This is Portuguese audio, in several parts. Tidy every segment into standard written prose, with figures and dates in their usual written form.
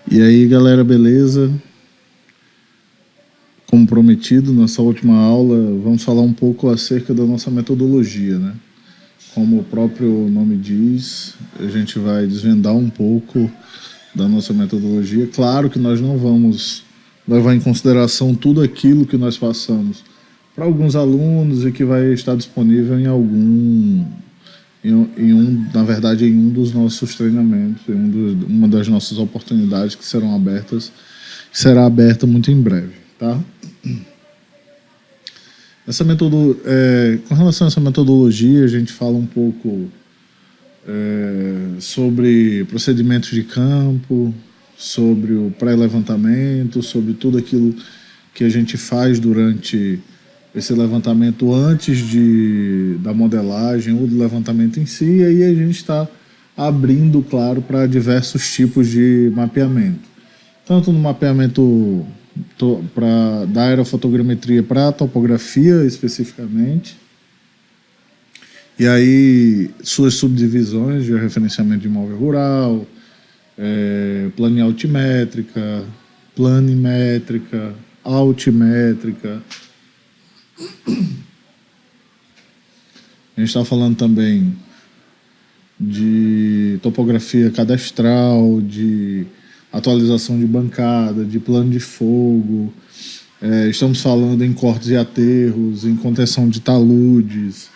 E aí, galera, beleza? Como prometido, nessa última aula, vamos falar um pouco acerca da nossa metodologia, né? Como o próprio nome diz, a gente vai desvendar um pouco da nossa metodologia. Claro que nós não vamos levar em consideração tudo aquilo que nós passamos para alguns alunos e que vai estar disponível na verdade, em um dos nossos treinamentos, uma das nossas oportunidades que serão abertas, que será aberta muito em breve, tá? Com relação a essa metodologia, a gente fala um pouco sobre procedimentos de campo, sobre o pré-levantamento, sobre tudo aquilo que a gente faz durante esse levantamento antes da modelagem ou do levantamento em si, e aí a gente está abrindo, claro, para diversos tipos de mapeamento. Tanto no mapeamento da aerofotogrametria para a topografia especificamente, e aí suas subdivisões de referenciamento de imóvel rural, planialtimétrica, planimétrica, altimétrica. A gente está falando também de topografia cadastral, de atualização de bancada, de plano de fogo. Estamos falando em cortes e aterros, em contenção de taludes,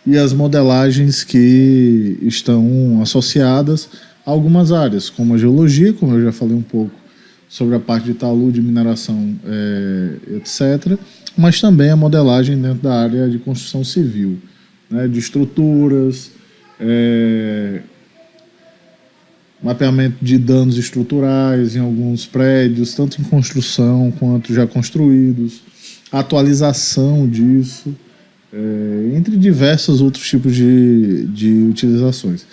e as modelagens que estão associadas a algumas áreas, como a geologia, como eu já falei um pouco sobre a parte de talude, mineração, etc., mas também a modelagem dentro da área de construção civil, né, de estruturas, mapeamento de danos estruturais em alguns prédios, tanto em construção quanto já construídos, atualização disso, entre diversos outros tipos de utilizações.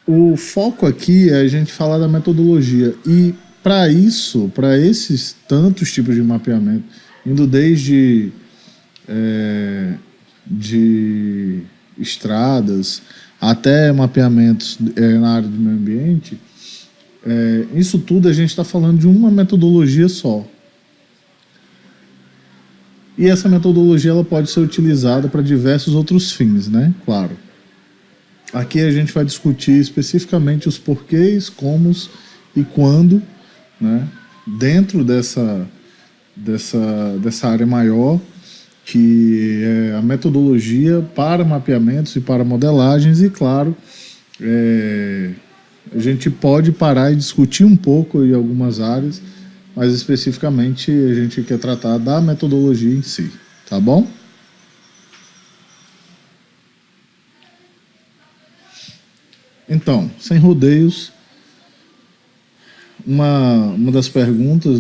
O foco aqui é a gente falar da metodologia, e para isso, para esses tantos tipos de mapeamento, indo desde de estradas até mapeamentos na área do meio ambiente, isso tudo a gente está falando de uma metodologia só. E essa metodologia ela pode ser utilizada para diversos outros fins, né? Claro. Aqui a gente vai discutir especificamente os porquês, comos e quando, né? Dentro dessa área maior, que é a metodologia para mapeamentos e para modelagens, e claro, a gente pode parar e discutir um pouco em algumas áreas, mas especificamente a gente quer tratar da metodologia em si, tá bom? Então, sem rodeios, uma das perguntas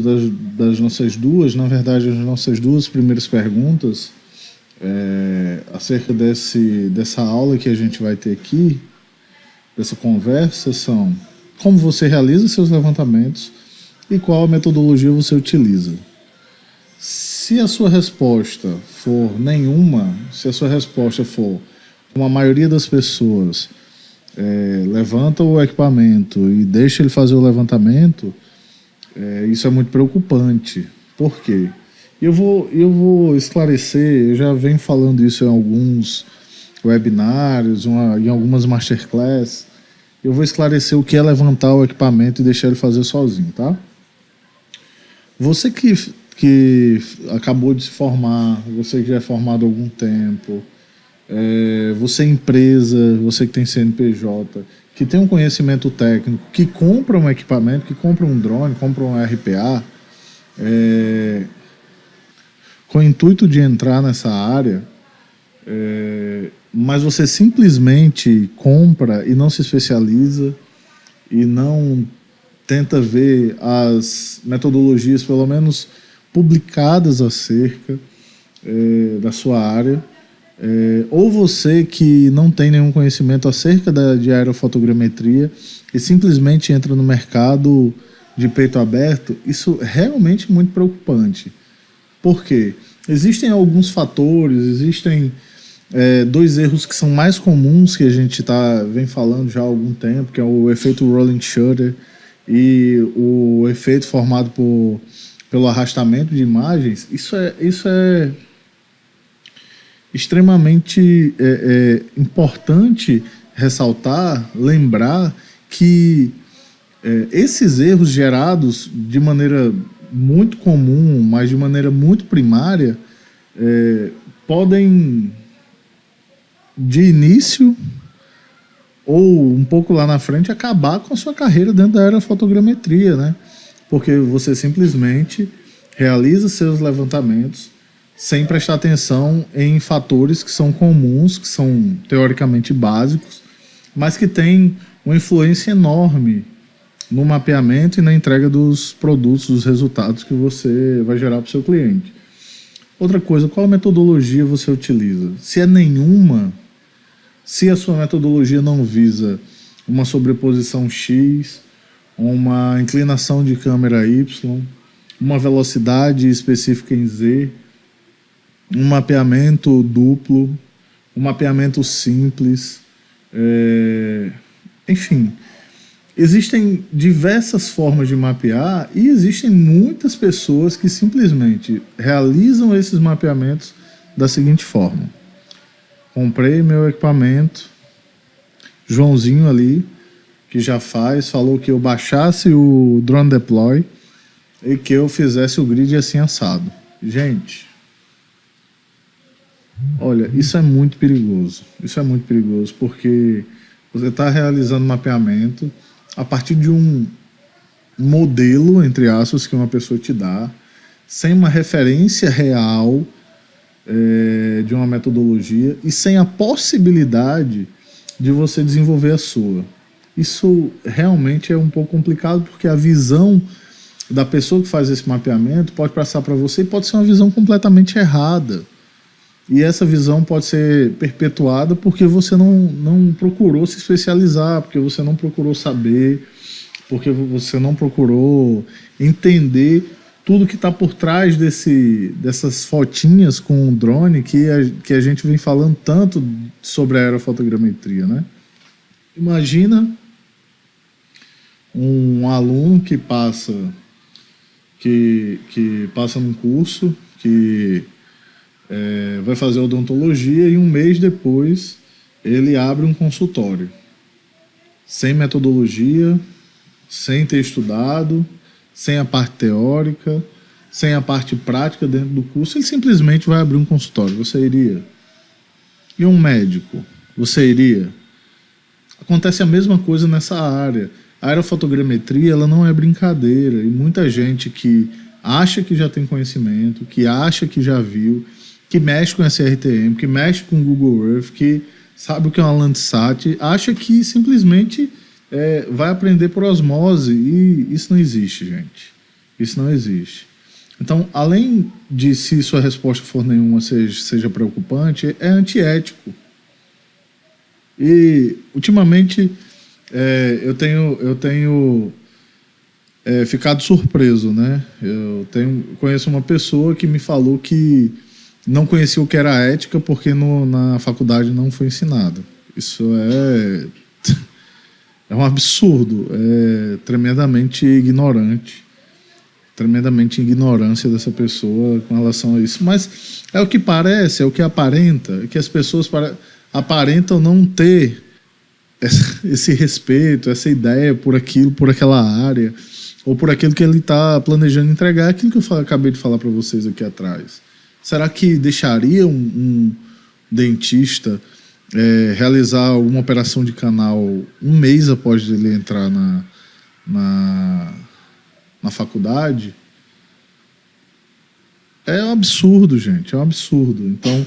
das nossas duas, na verdade, as nossas duas primeiras perguntas acerca dessa aula que a gente vai ter aqui, dessa conversa, são: como você realiza seus levantamentos e qual a metodologia você utiliza? Se a sua resposta for nenhuma, se a sua resposta for como a maioria das pessoas, levanta o equipamento e deixa ele fazer o levantamento, isso é muito preocupante. Por quê? Eu vou esclarecer, eu já venho falando isso em alguns webinários, em algumas masterclass. Eu vou esclarecer o que é levantar o equipamento e deixar ele fazer sozinho, tá? Você que acabou de se formar, você que já é formado há algum tempo, você empresa, você que tem CNPJ, que tem um conhecimento técnico, que compra um equipamento, que compra um drone, compra um RPA, com o intuito de entrar nessa área, mas você simplesmente compra e não se especializa e não tenta ver as metodologias, pelo menos publicadas acerca da sua área, ou você que não tem nenhum conhecimento acerca de aerofotogrametria e simplesmente entra no mercado de peito aberto, isso é realmente muito preocupante. Por quê? Existem alguns fatores, existem dois erros que são mais comuns que a gente vem falando já há algum tempo, que é o efeito rolling shutter e o efeito formado pelo arrastamento de imagens. Isso é extremamente importante ressaltar, lembrar que esses erros gerados de maneira muito comum, mas de maneira muito primária, podem, de início ou um pouco lá na frente, acabar com a sua carreira dentro da aerofotogrametria, né? Porque você simplesmente realiza seus levantamentos sem prestar atenção em fatores que são comuns, que são teoricamente básicos, mas que têm uma influência enorme no mapeamento e na entrega dos produtos, dos resultados que você vai gerar para o seu cliente. Outra coisa, qual metodologia você utiliza? Se é nenhuma, se a sua metodologia não visa uma sobreposição X, uma inclinação de câmera Y, uma velocidade específica em Z, um mapeamento duplo, um mapeamento simples, enfim, existem diversas formas de mapear e existem muitas pessoas que simplesmente realizam esses mapeamentos da seguinte forma: comprei meu equipamento, Joãozinho ali, que já falou que eu baixasse o Drone Deploy e que eu fizesse o grid assim assado. Gente, olha, isso é muito perigoso. Isso é muito perigoso porque você está realizando mapeamento a partir de um modelo, entre aspas, que uma pessoa te dá, sem uma referência real de uma metodologia e sem a possibilidade de você desenvolver a sua. Isso realmente é um pouco complicado porque a visão da pessoa que faz esse mapeamento pode passar para você e pode ser uma visão completamente errada. E essa visão pode ser perpetuada porque você não procurou se especializar, porque você não procurou saber, porque você não procurou entender tudo que está por trás dessas fotinhas com o drone que a gente vem falando tanto sobre a aerofotogrametria, né? Imagina um aluno que passa num curso, que vai fazer odontologia e um mês depois ele abre um consultório sem metodologia, sem ter estudado, sem a parte teórica, sem a parte prática dentro do curso. Ele simplesmente vai abrir um consultório. Você iria? E um médico? Você iria? Acontece a mesma coisa nessa área. A aerofotogrametria, ela não é brincadeira, e muita gente que acha que já tem conhecimento, que acha que já viu, que mexe com SRTM, que mexe com Google Earth, que sabe o que é uma Landsat, acha que simplesmente vai aprender por osmose, e isso não existe, gente. Isso não existe. Então, além de, se sua resposta for nenhuma, seja preocupante, é antiético. E, ultimamente, eu tenho ficado surpreso, né? Conheço uma pessoa que me falou que não conhecia o que era ética porque na faculdade não foi ensinado. Isso é um absurdo, é tremendamente ignorante, tremendamente ignorância dessa pessoa com relação a isso. Mas é o que parece, é o que aparenta, é que as pessoas aparentam não ter esse respeito, essa ideia por aquilo, por aquela área, ou por aquilo que ele está planejando entregar, aquilo que eu acabei de falar para vocês aqui atrás. Será que deixaria um dentista realizar uma operação de canal um mês após ele entrar na faculdade? É um absurdo, gente, é um absurdo. Então,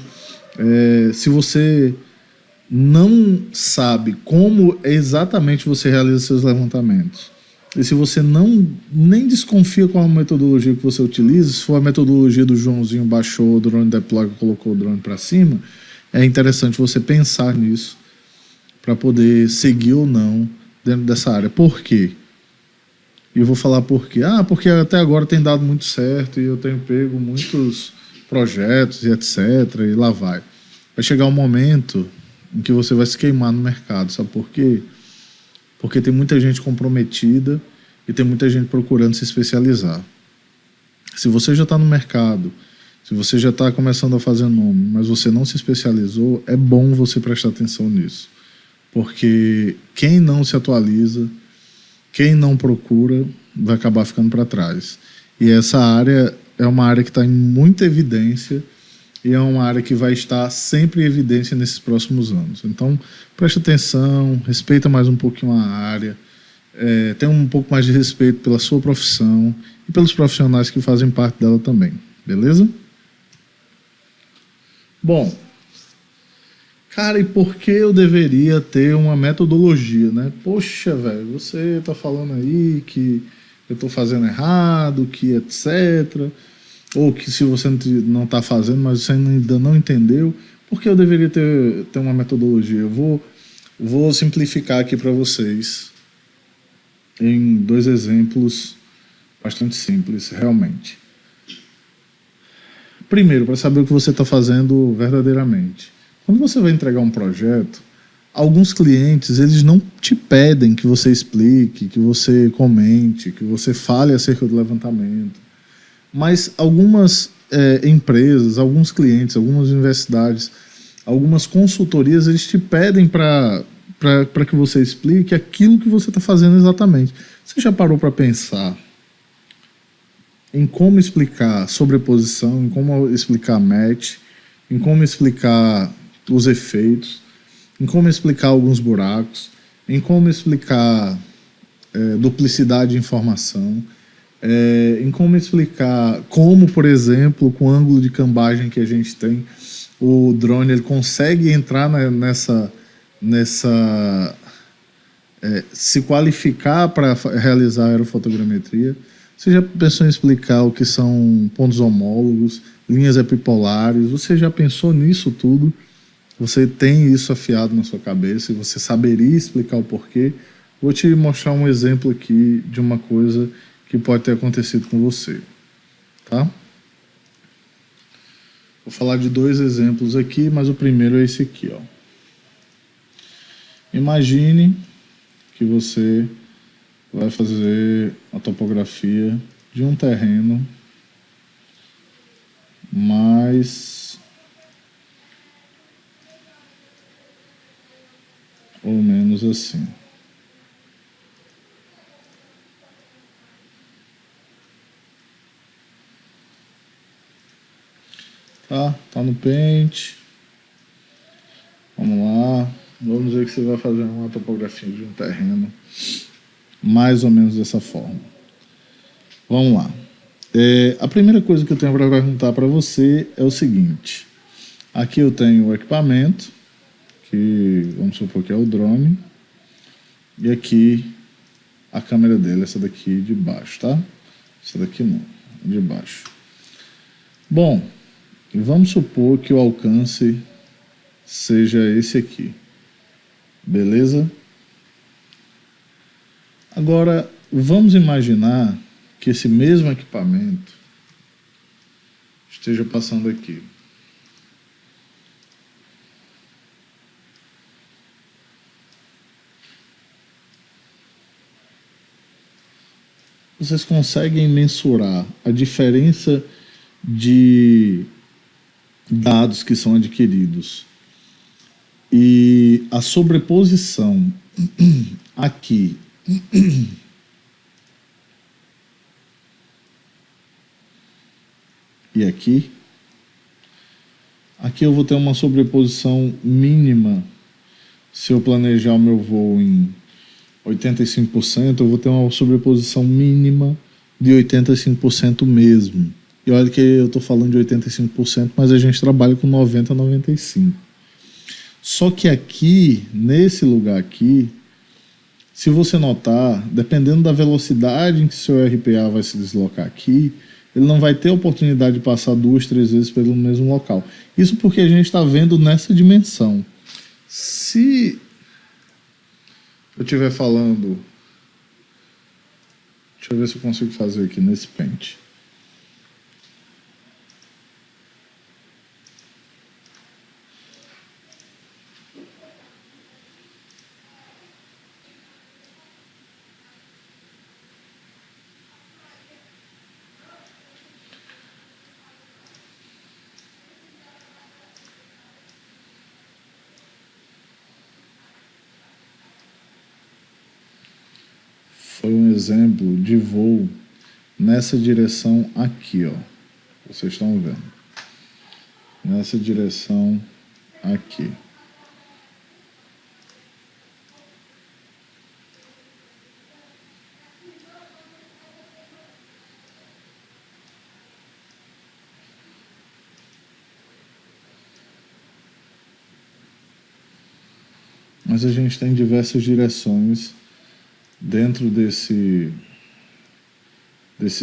se você não sabe como exatamente você realiza seus levantamentos, e se você nem desconfia qual a metodologia que você utiliza, se for a metodologia do Joãozinho, baixou o drone deploy e colocou o drone para cima, é interessante você pensar nisso para poder seguir ou não dentro dessa área. Por quê? E eu vou falar por quê. Porque até agora tem dado muito certo e eu tenho pego muitos projetos e etc. E lá vai. vai chegar um momento em que você vai se queimar no mercado. Sabe por quê? Porque tem muita gente comprometida e tem muita gente procurando se especializar. Se você já está no mercado, se você já está começando a fazer nome, mas você não se especializou, é bom você prestar atenção nisso. Porque quem não se atualiza, quem não procura, vai acabar ficando para trás. E essa área é uma área que está em muita evidência e é uma área que vai estar sempre em evidência nesses próximos anos. Então, preste atenção, respeita mais um pouquinho a área, tenha um pouco mais de respeito pela sua profissão e pelos profissionais que fazem parte dela também. Beleza? Bom, cara, e por que eu deveria ter uma metodologia, né? Poxa, velho, você tá falando aí que eu tô fazendo errado, que etc. Ou que se você não tá fazendo, mas você ainda não entendeu, por que eu deveria ter uma metodologia? Vou simplificar aqui para vocês em dois exemplos bastante simples, realmente. Primeiro, para saber o que você está fazendo verdadeiramente. Quando você vai entregar um projeto, alguns clientes eles não te pedem que você explique, que você comente, que você fale acerca do levantamento. Mas algumas empresas, alguns clientes, algumas universidades, algumas consultorias, eles te pedem para que você explique aquilo que você está fazendo exatamente. Você já parou para pensar em como explicar sobreposição, em como explicar match, em como explicar os efeitos, em como explicar alguns buracos, em como explicar duplicidade de informação, em como explicar como, por exemplo, com o ângulo de cambagem que a gente tem, o drone ele consegue entrar nessa se qualificar para realizar a aerofotogrametria. Você já pensou em explicar o que são pontos homólogos, linhas epipolares? Você já pensou nisso tudo? Você tem isso afiado na sua cabeça e você saberia explicar o porquê? Vou te mostrar um exemplo aqui de uma coisa que pode ter acontecido com você, tá? Vou falar de dois exemplos aqui, mas o primeiro é esse aqui, ó. Imagine que você vai fazer a topografia de um terreno mais ou menos assim. Tá no pente. Vamos lá. Vamos dizer que você vai fazer uma topografia de um terreno mais ou menos dessa forma. Vamos lá. A primeira coisa que eu tenho para perguntar para você é o seguinte. Aqui eu tenho o equipamento, que vamos supor que é o drone, e aqui a câmera dele, essa daqui de baixo, tá? Essa daqui não, de baixo. Bom, vamos supor que o alcance seja esse aqui, beleza? Agora, vamos imaginar que esse mesmo equipamento esteja passando aqui. Vocês conseguem mensurar a diferença de dados que são adquiridos e a sobreposição aqui e aqui? Aqui eu vou ter uma sobreposição mínima. Se eu planejar o meu voo em 85%, eu vou ter uma sobreposição mínima de 85% mesmo. E olha que eu estou falando de 85%, mas a gente trabalha com 90% a 95%. Só que aqui, nesse lugar aqui, se você notar, dependendo da velocidade em que seu RPA vai se deslocar aqui, ele não vai ter oportunidade de passar 2, 3 vezes pelo mesmo local. Isso porque a gente está vendo nessa dimensão. Se eu estiver falando... Deixa eu ver se eu consigo fazer aqui nesse pente. foi um exemplo de voo nessa direção aqui, ó. Vocês estão vendo. Nessa direção aqui. Mas a gente tem diversas direções dentro desse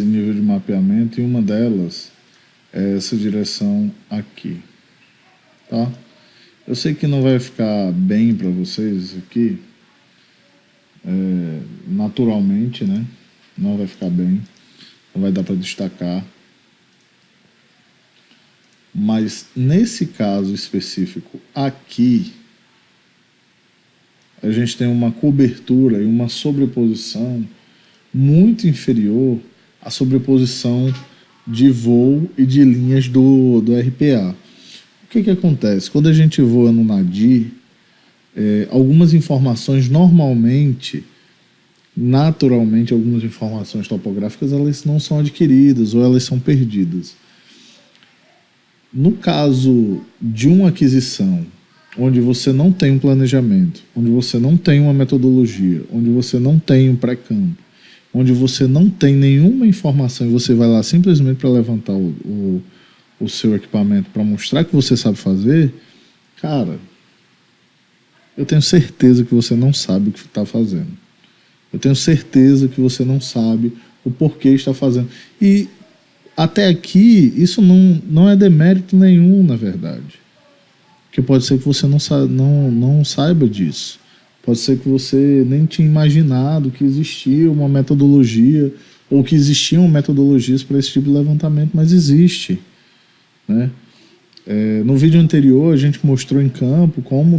nível de mapeamento, e uma delas é essa direção aqui, tá? Eu sei que não vai ficar bem para vocês aqui, naturalmente, né? Não vai ficar bem, não vai dar para destacar. Mas nesse caso específico aqui, a gente tem uma cobertura e uma sobreposição muito inferior à sobreposição de voo e de linhas do RPA. O que acontece? Quando a gente voa no Nadir, algumas informações naturalmente, algumas informações topográficas, elas não são adquiridas ou elas são perdidas. No caso de uma aquisição onde você não tem um planejamento, onde você não tem uma metodologia, onde você não tem um pré-campo, onde você não tem nenhuma informação e você vai lá simplesmente para levantar o seu equipamento para mostrar que você sabe fazer, cara, eu tenho certeza que você não sabe o que está fazendo. Eu tenho certeza que você não sabe o porquê está fazendo. E até aqui, isso não é demérito nenhum, na verdade. Porque pode ser que você não saiba disso. Pode ser que você nem tinha imaginado que existia uma metodologia ou que existiam metodologias para esse tipo de levantamento, mas existe, né? No vídeo anterior a gente mostrou em campo como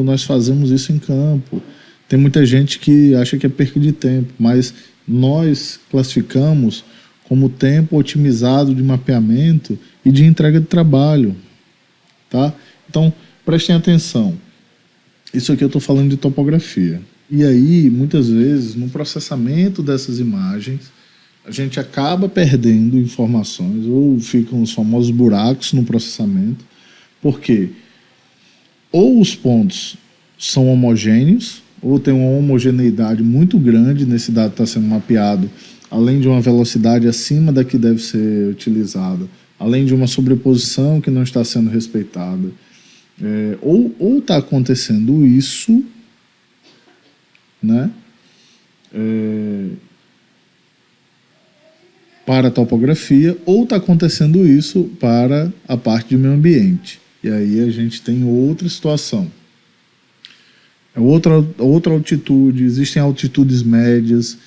nós fazemos isso em campo. Tem muita gente que acha que é perda de tempo, mas nós classificamos como tempo otimizado de mapeamento e de entrega de trabalho, tá? Então, prestem atenção. Isso aqui eu estou falando de topografia. E aí, muitas vezes, no processamento dessas imagens, a gente acaba perdendo informações ou ficam os famosos buracos no processamento, porque ou os pontos são homogêneos, ou tem uma homogeneidade muito grande nesse dado que está sendo mapeado, além de uma velocidade acima da que deve ser utilizada, além de uma sobreposição que não está sendo respeitada. Ou está acontecendo isso, né, para a topografia, ou está acontecendo isso para a parte de meio ambiente. E aí a gente tem outra situação. Outra altitude, existem altitudes médias,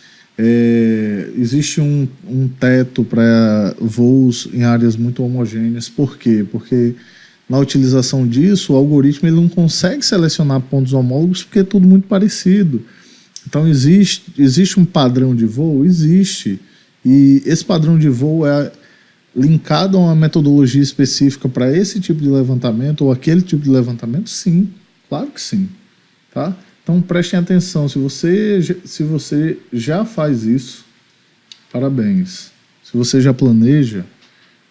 existe um teto para voos em áreas muito homogêneas. Por quê? Porque na utilização disso, o algoritmo ele não consegue selecionar pontos homólogos porque é tudo muito parecido. Então existe um padrão de voo? Existe. E esse padrão de voo é linkado a uma metodologia específica para esse tipo de levantamento ou aquele tipo de levantamento? Sim, claro que sim. Tá? Então prestem atenção, se você já faz isso, parabéns. Se você já planeja,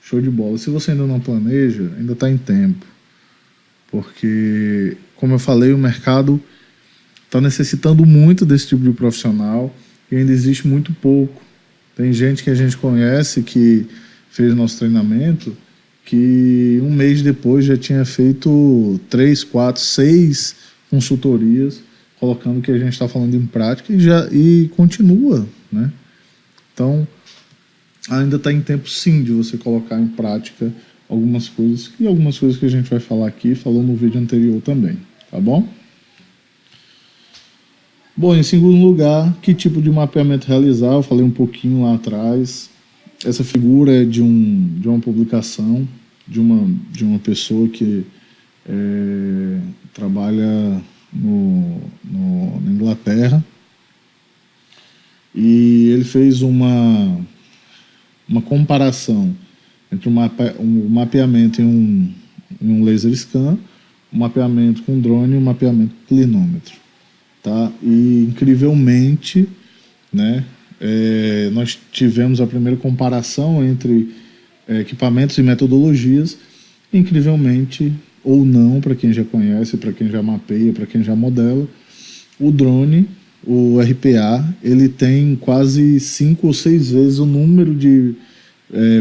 show de bola. Se você ainda não planeja, ainda está em tempo. Porque, como eu falei, o mercado está necessitando muito desse tipo de profissional e ainda existe muito pouco. Tem gente que a gente conhece que fez nosso treinamento que um mês depois já tinha feito 3, 4, 6 consultorias, colocando o que a gente está falando em prática e continua, né? Então, ainda está em tempo sim de você colocar em prática algumas coisas que a gente vai falar aqui, falou no vídeo anterior também, tá bom? Bom, em segundo lugar, que tipo de mapeamento realizar? Eu falei um pouquinho lá atrás. Essa figura é de uma publicação de uma pessoa que trabalha na Inglaterra, e ele fez uma comparação entre um mapeamento em um laser scan, um mapeamento com drone e um mapeamento com clinômetro, tá? E incrivelmente né? Nós tivemos a primeira comparação entre equipamentos e metodologias, incrivelmente ou não, para quem já conhece, para quem já mapeia, para quem já modela, o drone, o RPA, ele tem quase 5 ou 6 vezes o número de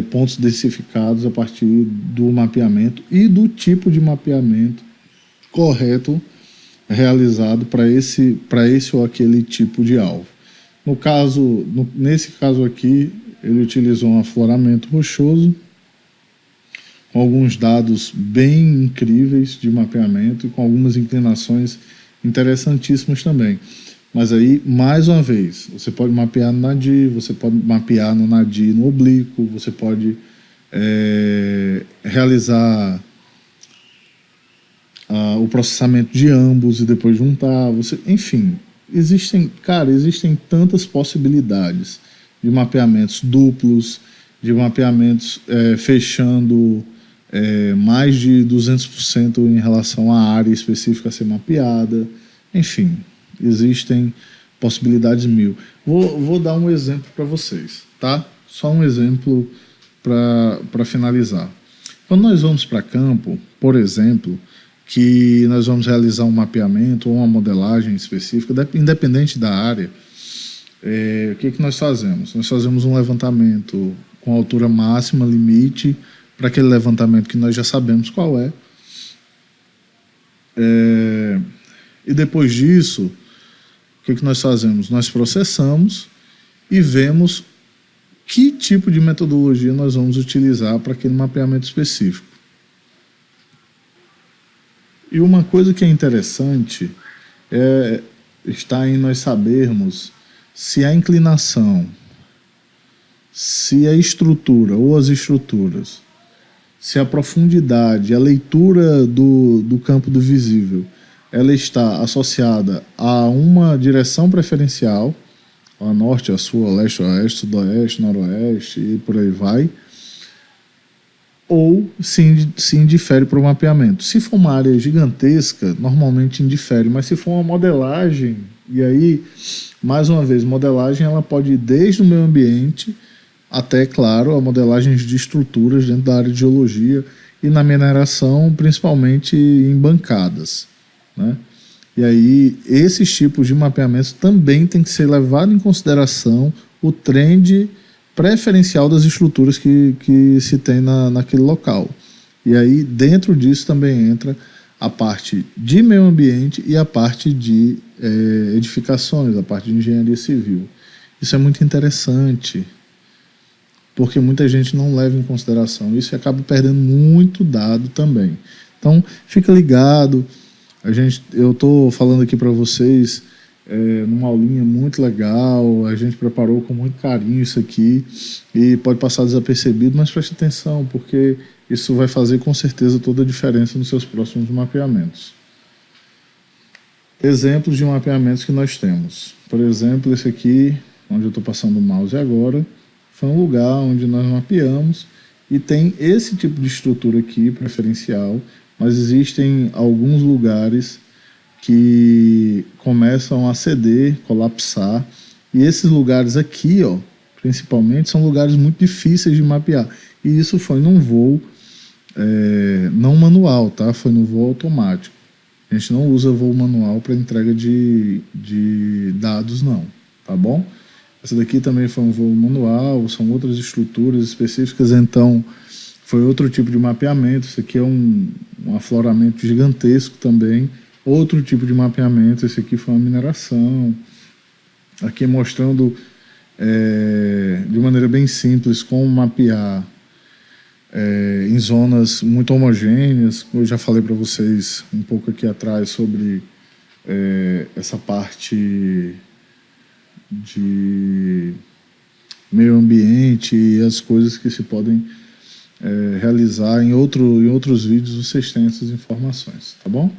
pontos densificados a partir do mapeamento e do tipo de mapeamento correto realizado para esse ou aquele tipo de alvo. Nesse caso aqui, ele utilizou um afloramento rochoso, com alguns dados bem incríveis de mapeamento e com algumas inclinações interessantíssimas também. Mas aí, mais uma vez, você pode mapear no nadir, você pode mapear no nadir no oblíquo, você pode realizar o processamento de ambos e depois juntar, enfim, existem tantas possibilidades de mapeamentos duplos, de mapeamentos fechando mais de 200% em relação à área específica a ser mapeada, enfim, existem possibilidades mil. Vou dar um exemplo para vocês, tá? Só um exemplo para finalizar. Quando nós vamos para campo, por exemplo, que nós vamos realizar um mapeamento ou uma modelagem específica, independente da área, o que nós fazemos? Nós fazemos um levantamento com altura máxima, limite, para aquele levantamento que nós já sabemos qual é. E depois disso, o que nós fazemos? Nós processamos e vemos que tipo de metodologia nós vamos utilizar para aquele mapeamento específico. E uma coisa que é interessante está em nós sabermos se a inclinação, se a estrutura ou as estruturas, se a profundidade, a leitura do campo do visível, ela está associada a uma direção preferencial, a norte, a sul, a leste, a oeste, sudoeste, noroeste e por aí vai, ou se indifere para o mapeamento. Se for uma área gigantesca, normalmente indifere, mas se for uma modelagem, e aí, mais uma vez, modelagem ela pode ir desde o meio ambiente até, claro, a modelagem de estruturas dentro da área de geologia e na mineração, principalmente em bancadas, né? E aí, esses tipos de mapeamentos também tem que ser levado em consideração o trend preferencial das estruturas que se tem naquele local. E aí, dentro disso também entra a parte de meio ambiente e a parte de edificações, a parte de engenharia civil. Isso é muito interessante, porque muita gente não leva em consideração isso e acaba perdendo muito dado também. Então, fica ligado. Eu estou falando aqui para vocês numa aulinha muito legal, a gente preparou com muito carinho isso aqui e pode passar desapercebido, mas preste atenção, porque isso vai fazer com certeza toda a diferença nos seus próximos mapeamentos. Exemplos de mapeamentos que nós temos. Por exemplo, esse aqui, onde eu estou passando o mouse agora, foi um lugar onde nós mapeamos e tem esse tipo de estrutura aqui, preferencial, mas existem alguns lugares que começam a ceder, colapsar, e esses lugares aqui, principalmente, são lugares muito difíceis de mapear. E isso foi num voo não manual, tá? Foi no voo automático. A gente não usa voo manual para entrega de dados, não, tá bom? Essa daqui também foi um voo manual, são outras estruturas específicas, então foi outro tipo de mapeamento. Isso aqui é um afloramento gigantesco também, outro tipo de mapeamento. Esse aqui foi uma mineração, aqui mostrando de maneira bem simples como mapear em zonas muito homogêneas. Eu já falei para vocês um pouco aqui atrás sobre essa parte de meio ambiente e as coisas que se podem realizar em outros vídeos. Vocês têm essas informações, tá bom?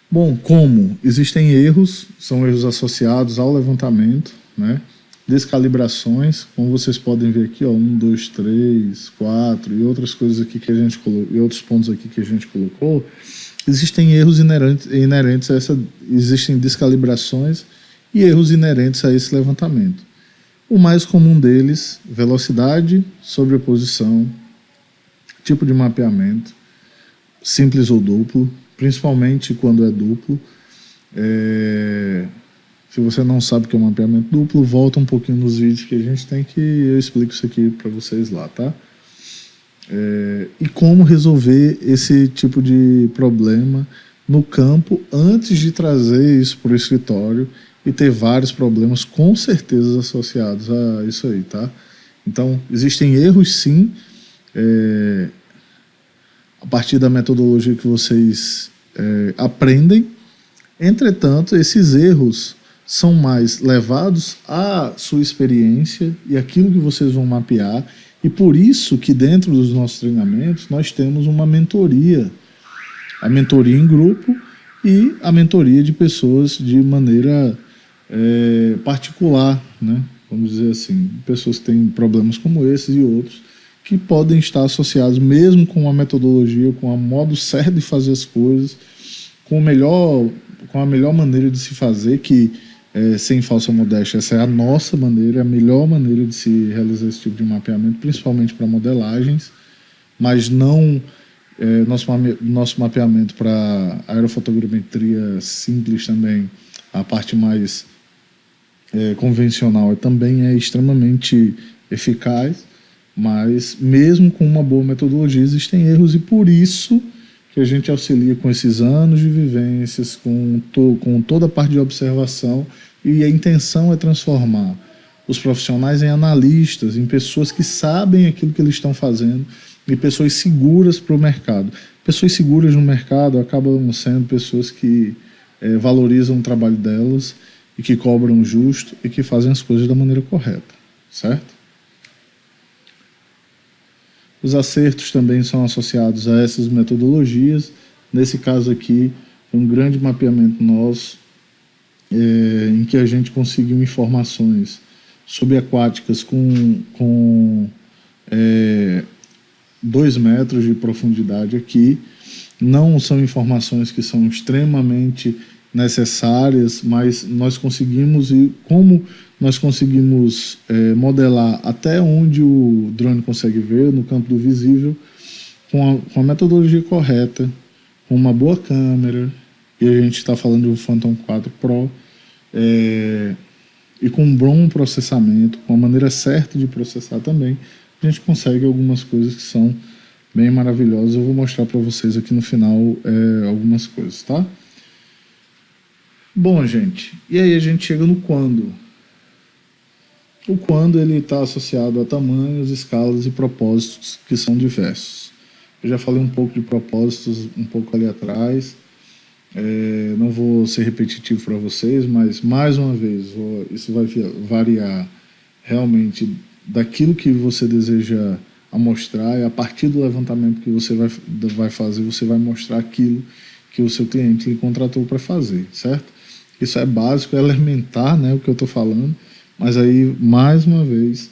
Bom, como existem erros, são erros associados ao levantamento, né? Descalibrações, como vocês podem ver aqui, 1, 2, 3, 4 e outras coisas aqui que a gente colocou, e outros pontos aqui que a gente colocou. Existem erros inerentes a existem descalibrações e erros inerentes a esse levantamento. O mais comum deles, velocidade, sobreposição, tipo de mapeamento, simples ou duplo, principalmente quando é duplo. Se você não sabe o que é um mapeamento duplo, volta um pouquinho nos vídeos que a gente tem, que eu explico isso aqui para vocês lá, tá? E como resolver esse tipo de problema no campo antes de trazer isso para o escritório e ter vários problemas com certeza associados a isso aí, tá? Então, existem erros sim, a partir da metodologia que vocês aprendem. Entretanto, esses erros são mais levados à sua experiência e aquilo que vocês vão mapear, e por isso que dentro dos nossos treinamentos nós temos uma mentoria, a mentoria em grupo e a mentoria de pessoas de maneira particular, né? Vamos dizer assim, pessoas que têm problemas como esses e outros, que podem estar associados mesmo com a metodologia, com o modo certo de fazer as coisas, com a melhor maneira de se fazer, que sem falsa modéstia, essa é a nossa maneira, a melhor maneira de se realizar esse tipo de mapeamento, principalmente para modelagens, mas não nosso mapeamento para aerofotogrametria simples também, a parte mais convencional também é extremamente eficaz, mas mesmo com uma boa metodologia existem erros, e por isso que a gente auxilia com esses anos de vivências, com toda a parte de observação, e a intenção é transformar os profissionais em analistas, em pessoas que sabem aquilo que eles estão fazendo, e pessoas seguras para o mercado. Pessoas seguras no mercado acabam sendo pessoas que valorizam o trabalho delas e que cobram justo e que fazem as coisas da maneira correta, certo? Os acertos também são associados a essas metodologias. Nesse caso aqui, é um grande mapeamento nosso, em que a gente conseguiu informações subaquáticas com 2 metros de profundidade aqui. Não são informações que são extremamente necessárias, mas nós conseguimos, e como nós conseguimos modelar até onde o drone consegue ver, no campo do visível, com a metodologia correta, com uma boa câmera, e a gente está falando de um Phantom 4 Pro, e com um bom processamento, com a maneira certa de processar também, a gente consegue algumas coisas que são bem maravilhosas. Eu vou mostrar para vocês aqui no final algumas coisas, tá? Bom, gente, e aí a gente chega no quando. O quando ele está associado a tamanhos, escalas e propósitos que são diversos. Eu já falei um pouco de propósitos um pouco ali atrás, não vou ser repetitivo para vocês, mas mais uma vez, isso vai variar realmente daquilo que você deseja amostrar, e a partir do levantamento que você vai fazer, você vai mostrar aquilo que o seu cliente lhe contratou para fazer, certo? Isso é básico, é elementar, né, o que eu estou falando, mas aí, mais uma vez,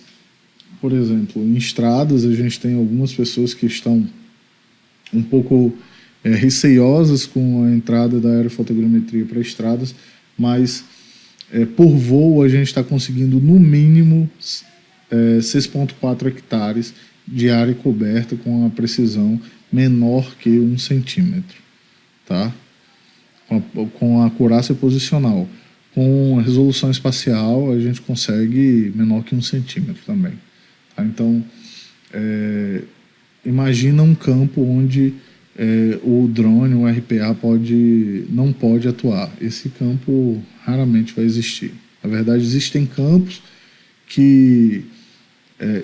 por exemplo, em estradas, a gente tem algumas pessoas que estão um pouco receiosas com a entrada da aerofotogrametria para estradas, mas por voo a gente está conseguindo no mínimo 6,4 hectares de área coberta com a precisão menor que 1 centímetro, tá? Com a acurácia posicional. Com a resolução espacial a gente consegue menor que 1 centímetro também, tá? Então, imagina um campo onde o drone, o RPA não pode atuar. Esse campo raramente vai existir. Na verdade, existem campos que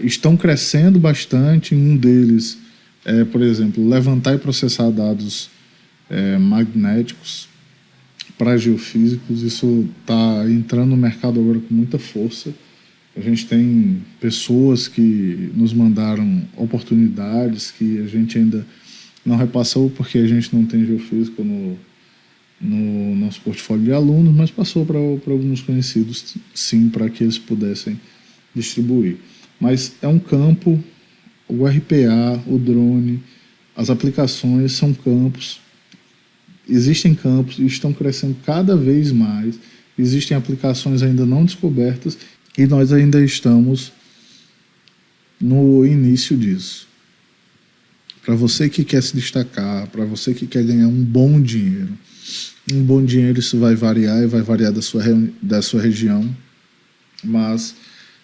estão crescendo bastante. Um deles por exemplo, levantar e processar dados magnéticos para geofísicos. Isso está entrando no mercado agora com muita força. A gente tem pessoas que nos mandaram oportunidades que a gente ainda não repassou porque a gente não tem geofísica no nosso portfólio de alunos, mas passou para alguns conhecidos, sim, para que eles pudessem distribuir. Mas é um campo, o RPA, o drone, as aplicações são campos, existem campos e estão crescendo cada vez mais, existem aplicações ainda não descobertas e nós ainda estamos no início disso. Para você que quer se destacar, para você que quer ganhar um bom dinheiro, isso vai variar e vai variar da sua região, mas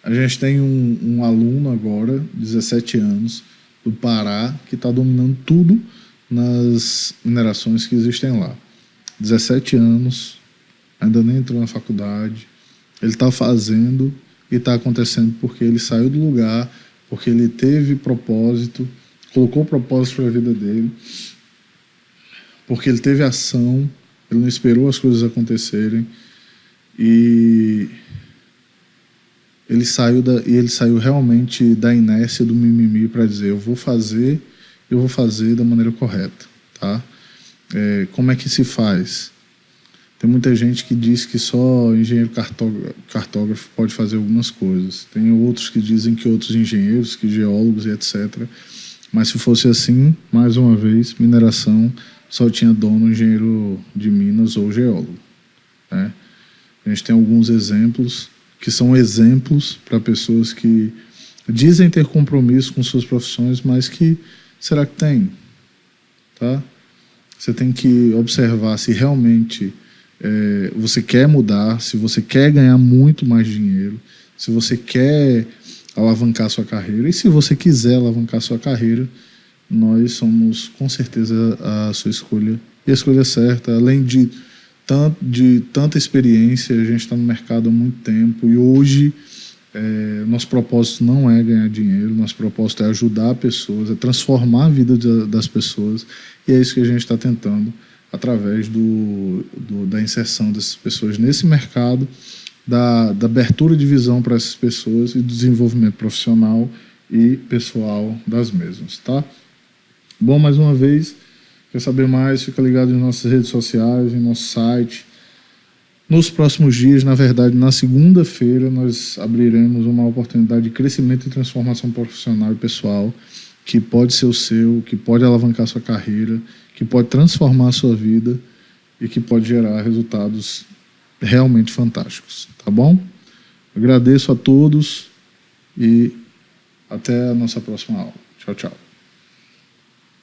a gente tem um aluno agora, 17 anos, do Pará, que está dominando tudo nas minerações que existem lá. 17 anos, ainda nem entrou na faculdade, ele está fazendo e está acontecendo porque ele saiu do lugar, porque ele teve propósito, colocou propósito para a vida dele, porque ele teve ação, ele não esperou as coisas acontecerem e ele saiu realmente da inércia do mimimi para dizer eu vou fazer da maneira correta, tá? Como é que se faz? Tem muita gente que diz que só engenheiro cartógrafo pode fazer algumas coisas. Tem outros que dizem que outros engenheiros, que geólogos e etc. Mas se fosse assim, mais uma vez, mineração só tinha dono engenheiro de minas ou geólogo, né? A gente tem alguns exemplos que são exemplos para pessoas que dizem ter compromisso com suas profissões, mas que será que tem? Tá? Você tem que observar se realmente você quer mudar, se você quer ganhar muito mais dinheiro, se você quer alavancar sua carreira. E se você quiser alavancar sua carreira, nós somos com certeza a sua escolha. E a escolha certa, além de tanta experiência, a gente está no mercado há muito tempo e hoje nosso propósito não é ganhar dinheiro, nosso propósito é ajudar pessoas, é transformar a vida das pessoas, e é isso que a gente está tentando através da inserção dessas pessoas nesse mercado, da abertura de visão para essas pessoas e do desenvolvimento profissional e pessoal das mesmas, tá? Bom, mais uma vez, quer saber mais, fica ligado em nossas redes sociais, em nosso site. Nos próximos dias, na verdade, na segunda-feira, nós abriremos uma oportunidade de crescimento e transformação profissional e pessoal que pode ser o seu, que pode alavancar sua carreira, que pode transformar a sua vida e que pode gerar resultados realmente fantásticos, tá bom? Agradeço a todos e até a nossa próxima aula. Tchau, tchau.